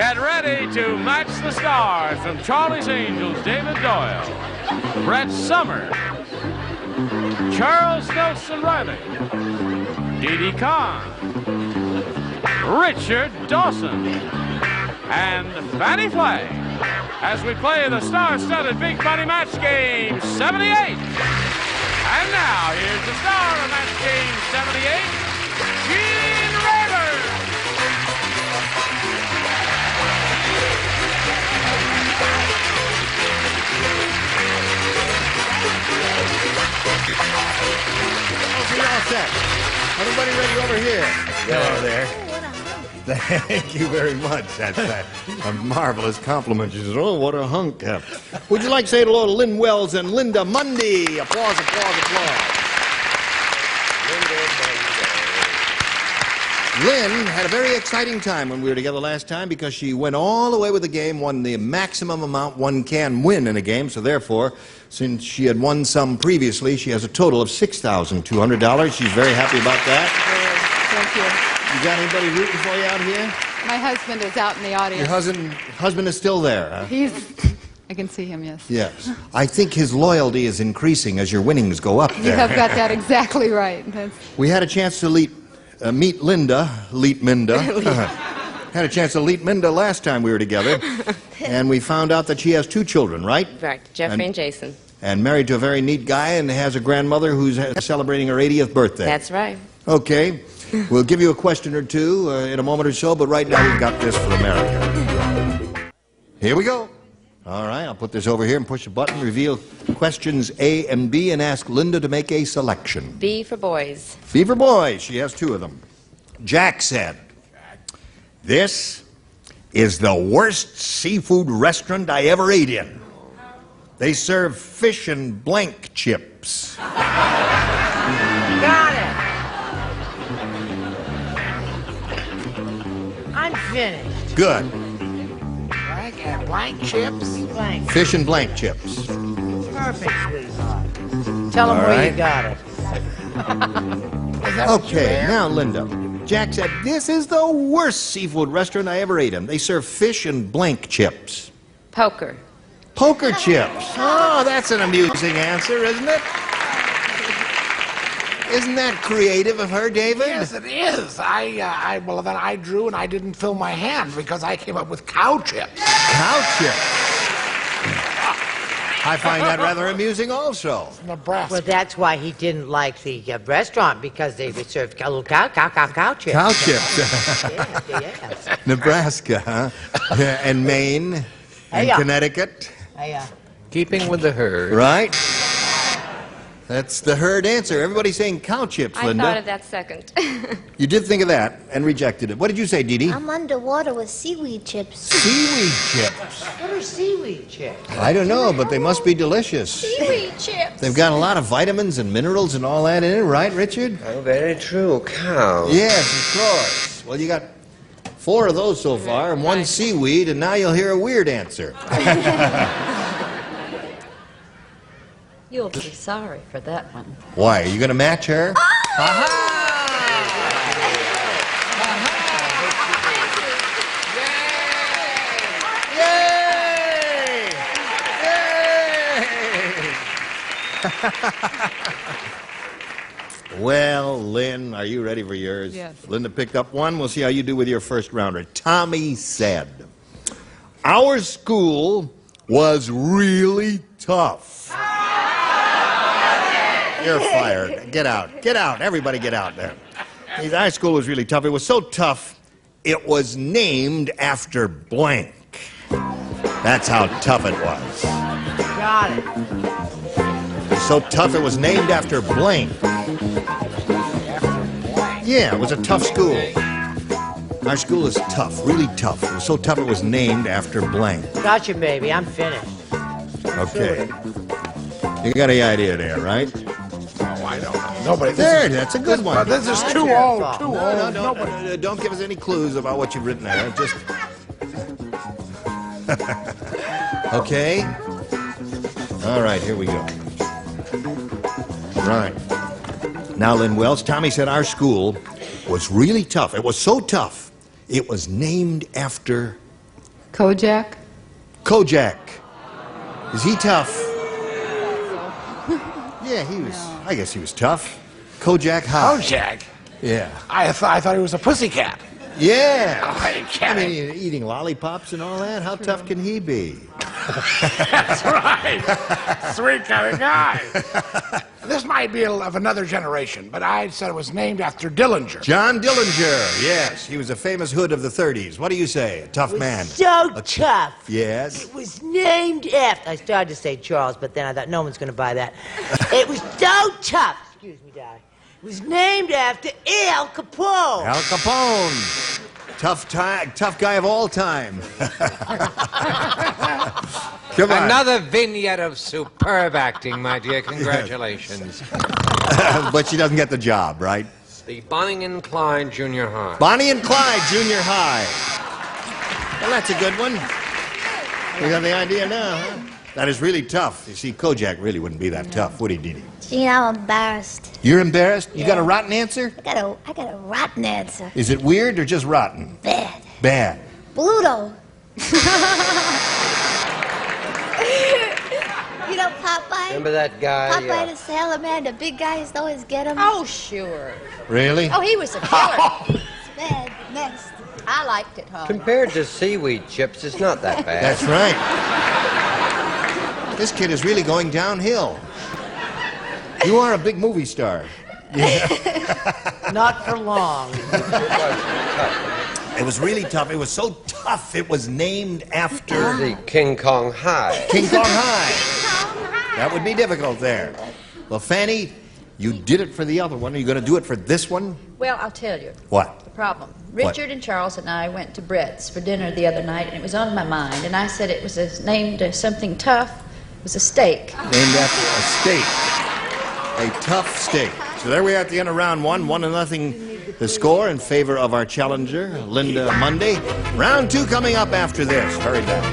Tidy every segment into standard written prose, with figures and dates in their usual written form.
Get ready to match the stars from Charlie's Angels, David Doyle, Brett Summers, Charles Nelson Reilly, Didi Conn, Richard Dawson, and Fannie Flagg as we play the star-studded Big Money Match Game 78. And now, here's the star of Match Game 78, Gene Rayburn. Okay, all set. Everybody ready over here? Hello there. Thank you very much. That's a marvelous compliment. She says, oh, what a hunk. Would you like to say hello to Lynn Wells and Linda Mundy? Applause, applause, applause. Lynn had a very exciting time when we were together last time because she went all the way with the game, won the maximum amount one can win in a game. So therefore, since she had won some previously, she has a total of $6,200. She's very happy about that. Thank you. You got anybody rooting for you out here? My husband is out in the audience. Your husband is still there, huh? I can see him, yes. Yes. I think his loyalty is increasing as your winnings go up there. You have got that exactly right. We had a chance to meet Minda. Had a chance to meet Minda last time we were together, and we found out that she has two children, right? Right, Jeffrey and Jason. And married to a very neat guy and has a grandmother who's celebrating her 80th birthday. That's right. Okay. We'll give you a question or two in a moment or so, but right now we've got this for America. Here we go. All right, I'll put this over here and push a button, reveal questions A and B, and ask Linda to make a selection. B for boys. B for boys. She has two of them. Jack said, this is the worst seafood restaurant I ever ate in. They serve fish and blank chips. Got it. I'm finished. Good. Blank and blank chips? Blank. Fish and blank chips. Perfect, sweetheart. Tell them All where right. you got it. Is that what you Okay, meant? now, Linda. Jack said, this is the worst seafood restaurant I ever ate in. They serve fish and blank chips. Poker. Poker chips. Oh, that's an amusing answer, isn't it? Isn't that creative of her, David? Yes, it is. Well, then I drew and I didn't fill my hand because I came up with cow chips. Cow chips. I find that rather amusing also. Nebraska. Well, that's why he didn't like the restaurant, because they served little cow chips. Cow chips. Yes. Nebraska, huh? Yeah, and Maine, and Hey-ya. Connecticut. Keeping with the herd. Right? That's the herd answer. Everybody's saying cow chips, I Linda. thought of that second. You did think of that and rejected it. What did you say, Didi? I'm underwater with seaweed chips. Seaweed chips. What are seaweed chips? I don't know, but they must be delicious. Seaweed chips. They've got a lot of vitamins and minerals and all that in it, right, Richard? Oh, very true. Cow. Yes, of course. Well, you got 4 of those so far and 1 seaweed, and now you'll hear a weird answer. You'll be sorry for that one. Why? Are you going to match her? Well, Lynn, are you ready for yours? Yes. Linda picked up one. We'll see how you do with your first rounder. Tommy said, our school was really tough. You're fired. Get out. Get out. Everybody get out there. Our school was really tough. It was so tough, it was named after blank. That's how tough it was. Got it. It was so tough, it was named after blank. Yeah, it was a tough school. Our school is tough, really tough. It was so tough, it was named after blank. Gotcha, baby. I'm finished. Okay. You got any idea there, right? Oh, I don't know. Nobody. There, that's a good one. This is too old. Too old. No, don't give us any clues about what you've written there. Just... Okay. All right, here we go. Right. Now, Lynn Wells, Tommy said our school was really tough. It was so tough, it was named after Kojak? Kojak. Is he tough? Yeah, he was. I guess he was tough. Kojak High. Kojak? Yeah. I thought he was a pussycat. Yeah. Oh, you I kidding? mean, eating lollipops and all that. How tough can he be? That's right. Sweet kind of guy. This might be of another generation, but I said it was named after Dillinger. John Dillinger. Yes, he was a famous hood of the 30s. What do you say? A tough man. So tough. Yes. It was named after. I started to say Charles, but then I thought no one's going to buy that. It was so tough. Excuse me, Di. It was named after Al Capone. Al Capone. Tough guy of all time. Come on. Another vignette of superb acting, my dear. Congratulations. But she doesn't get the job, right? The Bonnie and Clyde Junior High. Bonnie and Clyde Junior High. Well, that's a good one. We got the idea now, huh? That is really tough. You see, Kojak really wouldn't be that tough, would he, Didi? Gee, I'm embarrassed. You're embarrassed? You got a Yeah. rotten answer? I got a rotten answer. Is it weird or just rotten? Bad. Bad. Bluto. You know Popeye? Remember that guy? Popeye the Sailor Man, the big guy used to always get him. Oh, sure. Really? Oh, he was a killer. It's bad. Next. I liked it, huh? Compared to seaweed chips, it's not that bad. That's right. This kid is really going downhill. You are a big movie star. Not for long. It was really tough. It was so tough, it was named after The King Kong High. King Kong High. That would be difficult there. Well, Fannie, you did it for the other one. Are you going to do it for this one? Well, I'll tell you What? the problem. Richard and Charles and I went to Brett's for dinner the other night, and it was on my mind. And I said it was named something tough. It was a steak. Named after a steak. A tough steak. So there we are at the end of round one. 1-0 the score in favor of our challenger, Linda Monday. Round two coming up after this. Hurry back.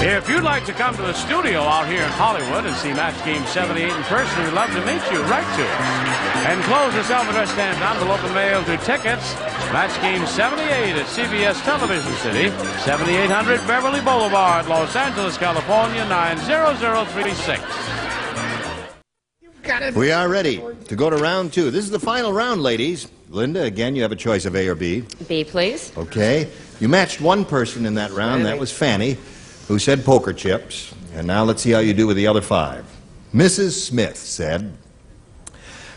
If you'd like to come to the studio out here in Hollywood and see Match Game 78 in person, we'd love to meet you. Write to us. Enclose a self-addressed stamped envelope and mail to Tickets, Match Game 78 at CBS Television City, 7800 Beverly Boulevard, Los Angeles, California, 90036. We are ready to go to round two. This is the final round, ladies. Linda, again, you have a choice of A or B. B, please. Okay. You matched one person in that round. That was Fannie, who said poker chips. And now let's see how you do with the other five. Mrs. Smith said,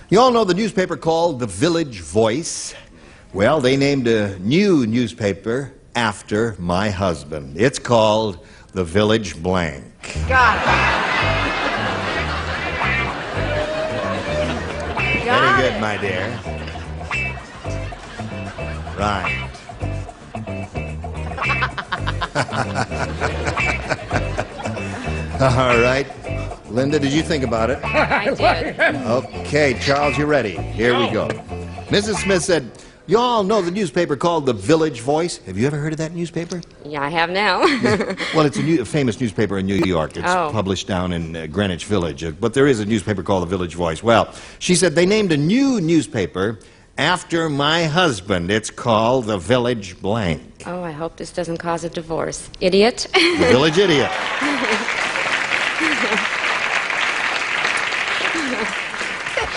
you all know the newspaper called The Village Voice? Well, they named a new newspaper after my husband. It's called The Village Blank. Very good, my dear. Right. All right. Linda, did you think about it? I did. Okay, Charles, you ready? Here we go. Mrs. Smith said, you all know the newspaper called The Village Voice. Have you ever heard of that newspaper? Yeah, I have now. Well, it's a famous newspaper in New York. It's published down in Greenwich Village. But there is a newspaper called The Village Voice. Well, she said they named a new newspaper after my husband. It's called The Village Blank. Oh, I hope this doesn't cause a divorce. Idiot. The Village Idiot.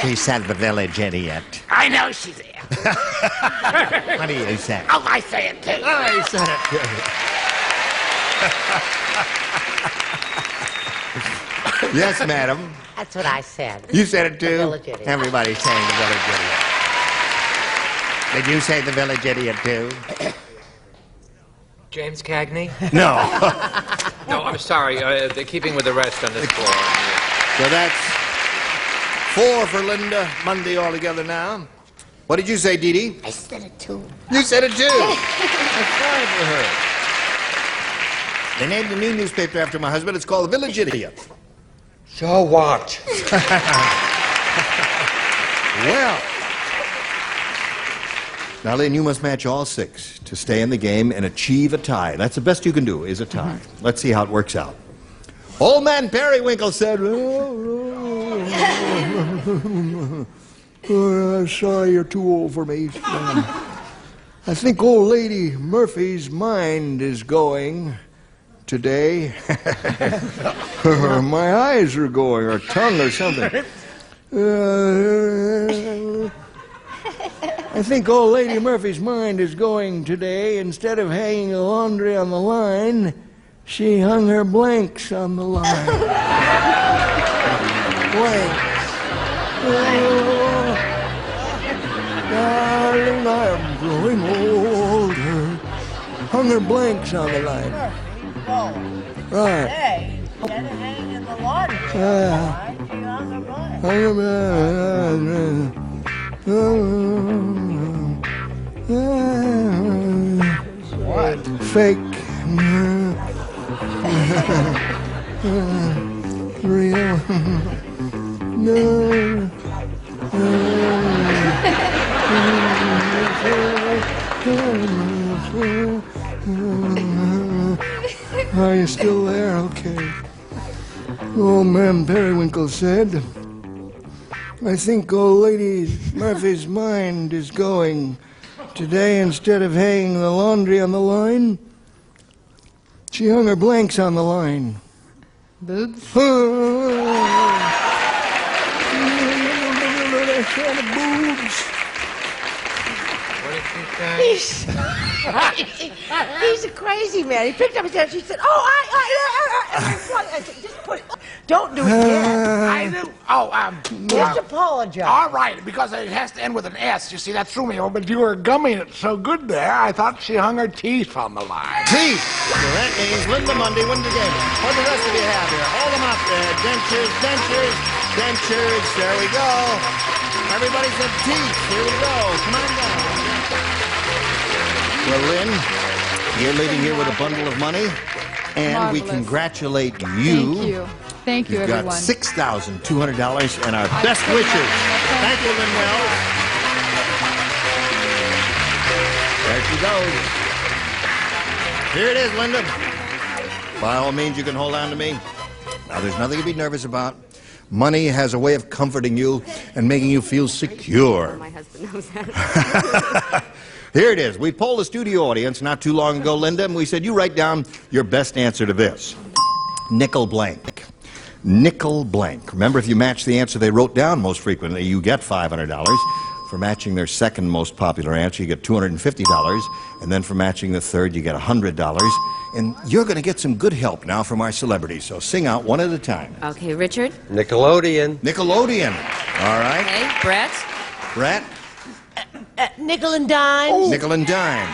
She said The Village Idiot. I know she's there. What do you say? Oh, I say it too. I said it. Yes, madam. That's what I said. You said it too? The Village Idiot. Everybody's saying The Village Idiot. Did you say The Village Idiot too? James Cagney? No. No, I'm sorry. They're keeping with the rest on this floor. So that's 4 for Linda Monday altogether now. What did you say, Didi? I said it too. You said it too. That's fine for her. They named a new newspaper after my husband. It's called The Village Idiot. So what? Well. Now, Lynn, you must match all 6 to stay in the game and achieve a tie. That's the best you can do, is a tie. Let's see how it works out. Old Man Periwinkle said, sorry, you're too old for me. I think old lady Murphy's mind is going today. Or my eyes are going, or tongue or something. I think old lady Murphy's mind is going today. Instead of hanging the laundry on the line, she hung her blanks on the line. Blanks. Oh, darling, I'm growing older. Hung her blanks on the line. Right. Hey, instead of hanging in the laundry, she hung her blanks. What? Fake. Real. No. Are you still there? Okay. Old man Periwinkle said, I think old lady Murphy's mind is going today. Instead of hanging the laundry on the line, she hung her blanks on the line. Boobs? Boobs. He's a crazy man. He picked up his head. She said, "Oh, I said, just put it. Don't do it again." I do. Just apologize. All right, because it has to end with an S. You see, that threw me over. But you were gumming it so good there, I thought she hung her teeth on the line. Teeth. So that means Linda Mundy wins the game. What the rest of you have here? Hold them up there. Dentures, dentures, dentures. There we go. Everybody said teeth. Here we go. Come on down. Well, Lynn, you're leaving here with a bundle of money, and we Marvelous. congratulate you. Thank you. Thank you, You've everyone. got $6,200 and our best wishes. Thank you, Lynn Wells. There she goes. Here it is, Linda. By all means, you can hold on to me. Now, there's nothing to be nervous about. Money has a way of comforting you and making you feel secure. My husband knows that. Here it is. We polled the studio audience not too long ago, Linda, and we said, you write down your best answer to this. Nickel blank. Nickel blank. Remember, if you match the answer they wrote down most frequently, you get $500. For matching their second most popular answer, you get $250. And then for matching the third, you get $100. And you're going to get some good help now from our celebrities, so sing out one at a time. Okay, Richard. Nickelodeon. Nickelodeon. All right. Okay, Brett. Brett. Nickel and dime. Nickel and dime.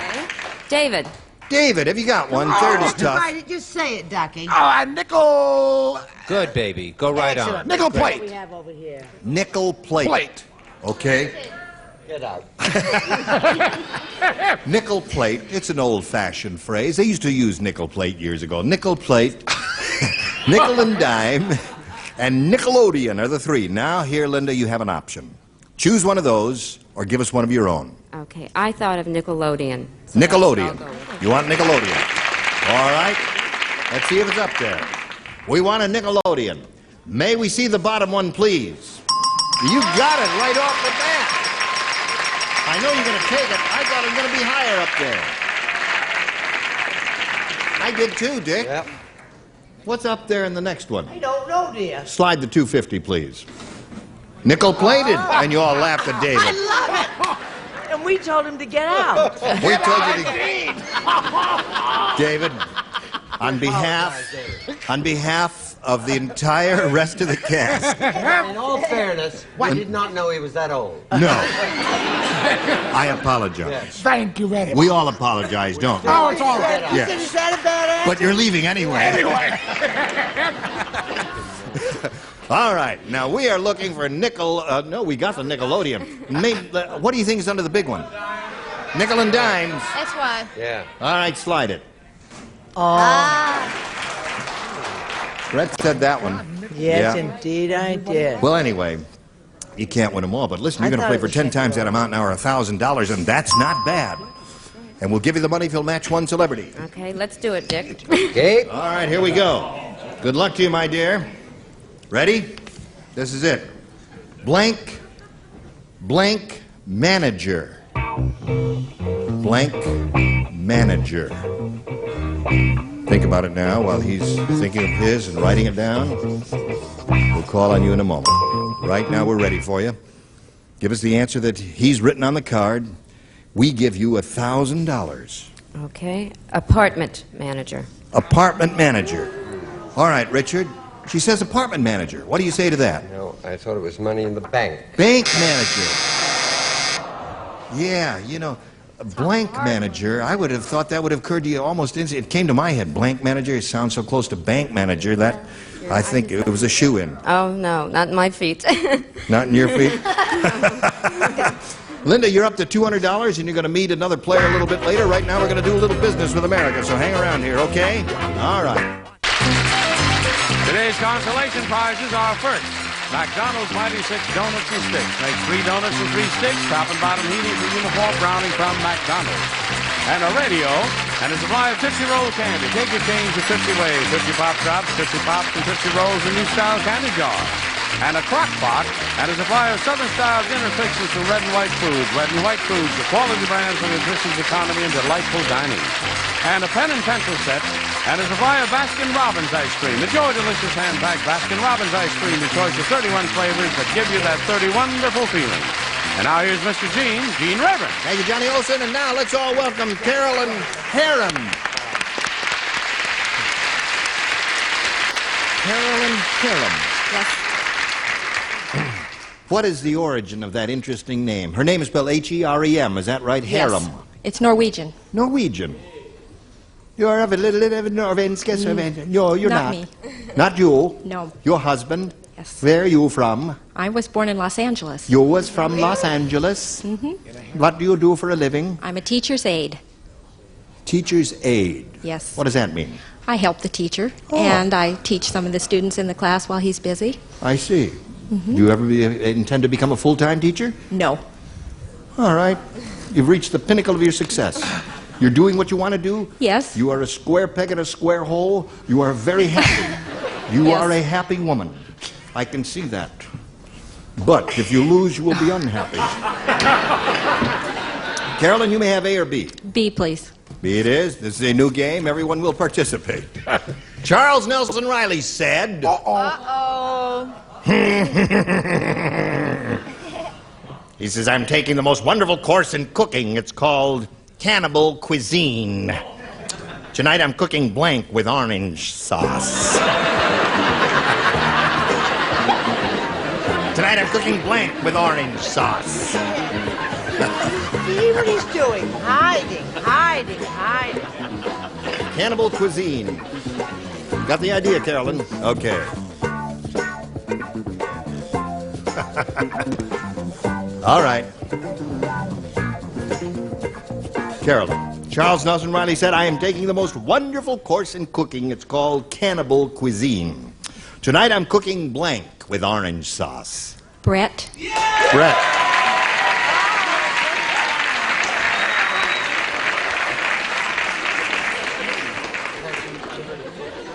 Okay. David. David, have you got one? Third is tough. Right, just say it, Ducky. Nickel... Good, baby. Go right on. Nickel What we plate. have over here. Nickel plate. Plate. Okay. Get out. Nickel plate. It's an old-fashioned phrase. They used to use nickel plate years ago. Nickel plate, nickel and dime, and Nickelodeon are the three. Now, here, Linda, you have an option. Choose one of those or give us one of your own. Okay, I thought of Nickelodeon. So Nickelodeon. that's what I'll go with. You want Nickelodeon? All right. Let's see if it's up there. We want a Nickelodeon. May we see the bottom one, please? You got it right off the bat. I know you're going to take it. I thought it was going to be higher up there. I did too, Dick. Yep. What's up there in the next one? I don't know, dear. Slide the 250, please. Nickel plated. And you all laughed at David. I love it. And we told him to get out. We told you to... David, on behalf of the entire rest of the cast. In all fairness, I did not know he was that old. No. I apologize. Thank you very much. We all apologize, don't we? Oh, it's all right. Yes. Is that a bad answer? But you're leaving anyway. All right. Now, we are looking for nickel... no, we got the Nickelodeon. What do you think is under the big one? Nickel and dimes. That's why. Yeah. All right, slide it. Ah. Brett said that one. Yes, Yeah. indeed I did. Well, anyway, you can't win them all. But listen, you're going to play for 10 times that amount now, or $1,000, and that's not bad. And we'll give you the money if you'll match one celebrity. Okay, let's do it, Dick. Okay. All right, here we go. Good luck to you, my dear. Ready? This is it. Blank, blank manager. Blank manager. Think about it now while he's thinking of his and writing it down. We'll call on you in a moment. Right now, we're ready for you. Give us the answer that he's written on the card. We give you $1,000. Okay. Apartment manager. Apartment manager. All right, Richard. She says apartment manager. What do you say to that? No, I thought it was money in the bank. Bank manager. Yeah, you know, a blank manager, I would have thought that would have occurred to you almost instantly. It came to my head. Blank manager, it sounds so close to bank manager that I think it was a shoe-in. Oh, no, not in my feet. Not in your feet? Linda, you're up to $200, and you're going to meet another player a little bit later. Right now, we're going to do a little business with America, so hang around here, okay? All right. Today's consolation prizes are first, McDonald's Mighty Six Donuts and Sticks. Make 3 donuts and 3 sticks, top and bottom heating for uniform browning from McDonald's. And a radio and a supply of Tootsie Roll candy. Take your change the Tootsie way. Tootsie Pop Drops, Tootsie Pops, and Tootsie Rolls in new style candy jars. And a crock pot and a supply of Southern style dinner fixes from Red and White Foods. Red and White Foods, the quality brand for nutritious economy and delightful dining. And a pen and pencil set and a supply of Baskin-Robbins ice cream. Enjoy delicious hand-packed Baskin-Robbins ice cream, the choice of 31 flavors that give you that 30 wonderful feeling. And now here's Mr. Gene Reverend. Thank you, Johnny Olson. And now let's all welcome Carolyn Harem. Carolyn Harem. Yes. What is the origin of that interesting name? Her name is spelled H-E-R-E-M. Is that right? Yes. Harem. It's Norwegian. Norwegian. You're of a little Norwegian. No, you're Not not. me. Not you. No. Your husband. Yes. Where are you from? I was born in Los Angeles. You was from Los Angeles. Mm-hmm. What do you do for a living? I'm a teacher's aide. Teacher's aide. Yes. What does that mean? I help the teacher, Oh. and I teach some of the students in the class while he's busy. I see. Do you ever intend to become a full-time teacher? No. All right. You've reached the pinnacle of your success. You're doing what you want to do. Yes. You are a square peg in a square hole. You are very happy. You Yes. are a happy woman. I can see that. But if you lose, you will be unhappy. Carolyn, you may have A or B. B, please. B it is. This is a new game. Everyone will participate. Charles Nelson Reilly said... He says, I'm taking the most wonderful course in cooking. It's called cannibal cuisine. Tonight I'm cooking blank with orange sauce. Tonight I'm cooking blank with orange sauce. See what he's doing? Hiding. Cannibal cuisine. Got the idea, Carolyn? Okay. All right. Carolyn, Charles Nelson Reilly said, I am taking the most wonderful course in cooking. It's called cannibal cuisine. Tonight I'm cooking blank with orange sauce. Brett. Brett.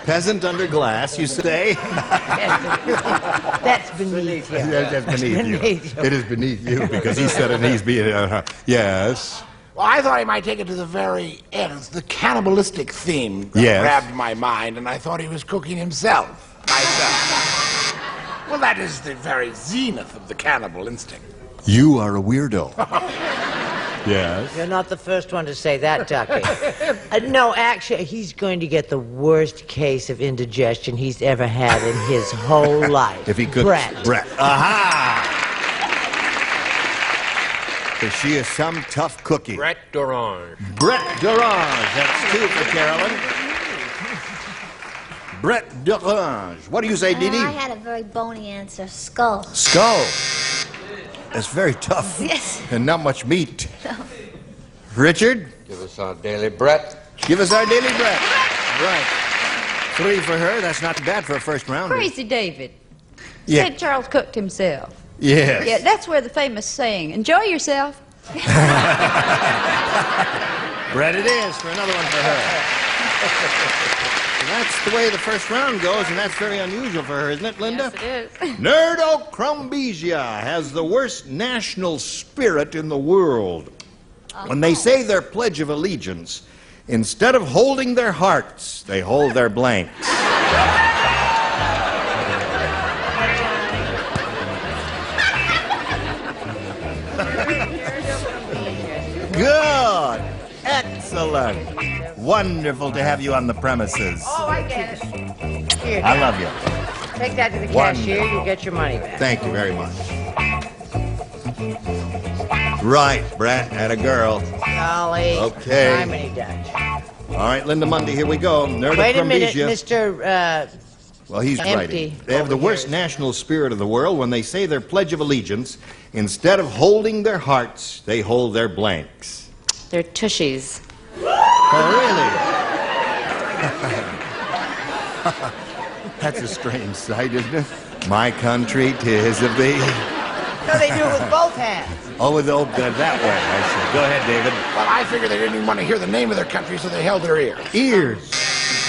Peasant under glass, you say? That's beneath you. That's beneath you. It is beneath you because he said it and he's being... yes. Well, I thought he might take it to the very end. It's the cannibalistic theme that Yes. grabbed my mind, and I thought he was cooking himself. Myself. Well, that is the very zenith of the cannibal instinct. You are a weirdo. Yes. You're not the first one to say that, Ducky. No, actually, he's going to get the worst case of indigestion he's ever had in his whole life. If he could... Brett. Aha! Because she is some tough cookie. Brett d'Orange. Brett d'Orange. That's 2 for Carolyn. Brett d'Orange. What do you say, Didi? I had a very bony answer. Skull. Skull. That's very tough. Yes. And not much meat. Richard? Give us our daily Brett. Give us our daily Brett. Right. 3 for her. That's not bad for a first rounder. Crazy David. Yeah. Said Charles cooked himself. Yes. Yeah, that's where the famous saying, enjoy yourself. Bread it is for another one for her. That's the way the first round goes, and that's very unusual for her, isn't it, Linda? Yes, it is. Nerdocrumbesia has the worst national spirit in the world. When they say their Pledge of Allegiance, instead of holding their hearts, they hold their blanks. Good. Excellent. Wonderful to have you on the premises. Oh, I get it. Here, I love you. take that to the Wonderful. cashier. You'll get your money back. Thank you very much. Right, Brett, had a girl. Golly. Okay. Jiminy Dutch. All right, Linda Mundy, here we go. Nerd Wait of a minute, Crumbisia. Mr. Well, he's Empty. writing. They have the worst national spirit of the world. When they say their Pledge of Allegiance, instead of holding their hearts, they hold their blanks. They're tushies. Oh, really? That's a strange sight, isn't it? My country, 'tis of thee. No, they do it with both hands. Oh, with that way, I see. Go ahead, David. Well, I figured they didn't even want to hear the name of their country, so they held their ears. Ears.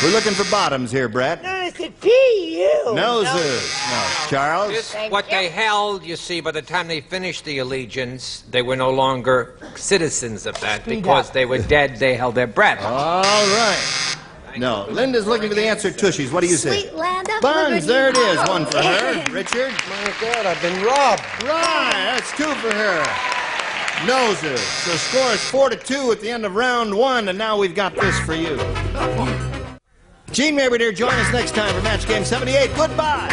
We're looking for bottoms here, Brett. No, I said P.U. Noses. No. Charles? This is what they held, you see, by the time they finished the allegiance, they were no longer citizens of that. Because they were dead, they held their breath. All right. No, Linda's looking for the answer, tushies. What do you say? Sweet land of Buns, liberty. there it is. One for her. Richard? My God, I've been robbed. Right, that's two for her. Noses. So score is 4-2 at the end of round one, and now we've got this for you. Gene Mabry, dear, join us next time for Match Game 78. Goodbye.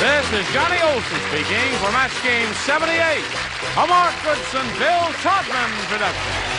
This is Johnny Olson speaking for Match Game 78, a Mark Goodson, Bill Todman production.